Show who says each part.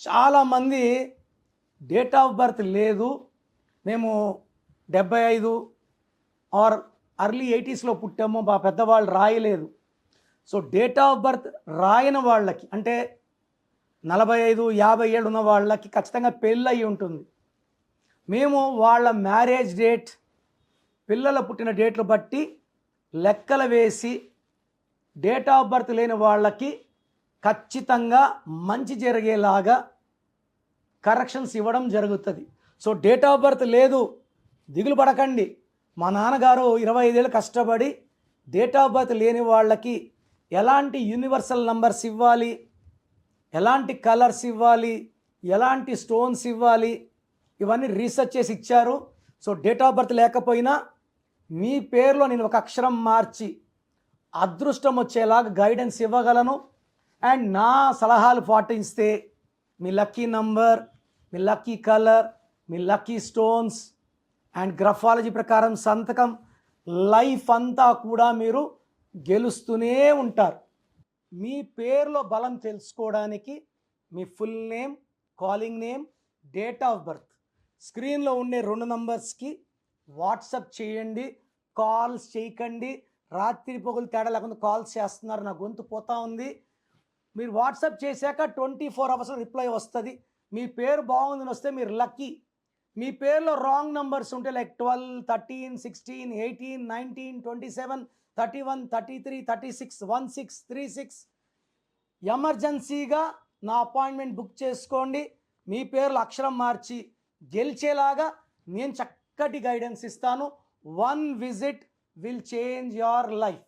Speaker 1: చాలామంది date of birth లేదు, మేము 75 ఆర్ అర్లీ 80స్లో పుట్టాము, మా పెద్దవాళ్ళు రాయలేదు. సో డేట్ ఆఫ్ బర్త్ రాయని వాళ్ళకి, అంటే 45, 50 ఏళ్ళు ఉన్న వాళ్ళకి ఖచ్చితంగా పెళ్ళయి ఉంటుంది. మేము వాళ్ళ మ్యారేజ్ డేట్, పిల్లల పుట్టిన డేట్లు బట్టి లెక్కలు వేసి డేట్ ఆఫ్ బర్త్ లేని వాళ్ళకి ఖచ్చితంగా మంచి జరిగేలాగా కరెక్షన్స్ ఇవ్వడం జరుగుతుంది. సో డేట్ ఆఫ్ బర్త్ లేదు, దిగులు పడకండి. మా నాన్నగారు 25 ఏళ్ళు కష్టపడి డేట్ ఆఫ్ బర్త్ లేని వాళ్ళకి ఎలాంటి యూనివర్సల్ నంబర్స్ ఇవ్వాలి, ఎలాంటి కలర్స్ ఇవ్వాలి, ఎలాంటి స్టోన్స్ ఇవ్వాలి, ఇవన్నీ రీసెర్చ్ చేసి ఇచ్చారు. సో డేట్ ఆఫ్ బర్త్ లేకపోయినా మీ పేరులో నేను ఒక అక్షరం మార్చి అదృష్టం వచ్చేలాగా గైడెన్స్ ఇవ్వగలను. అండ్ నా సలహాలు పాటిస్తే మీ లక్కీ నంబర్, మీ లక్కీ కలర్, మీ లక్కీ స్టోన్స్ అండ్ గ్రఫాలజీ ప్రకారం సంతకం, లైఫ్ అంతా కూడా మీరు గెలుస్తూనే ఉంటారు. మీ పేరులో బలం తెలుసుకోవడానికి మీ full name, calling name, date of birth స్క్రీన్లో ఉండే 2 నంబర్స్కి వాట్సాప్ చేయండి. కాల్స్ చేయకండి. రాత్రి పొగలు తేడా లేకుండా కాల్స్ చేస్తున్నారు, నా గొంతు పోతా ఉంది. మీరు వాట్సాప్ చేశాక 24 అవర్స్లో రిప్లై వస్తుంది. మీ పేరు బాగుందని వస్తే మీరు లక్కీ. మీ పేరులో రాంగ్ నంబర్స్ ఉంటే లైక్ 12, 13, 16, 18, 19, 27, 31, 33, 36, 16, 36 ఎమర్జెన్సీగా నా అపాయింట్మెంట్ బుక్ చేసుకోండి. మీ పేర్లు అక్షరం మార్చి గెలిచేలాగా నేను చక్కటి గైడెన్స్ ఇస్తాను. 1 visit will change your life.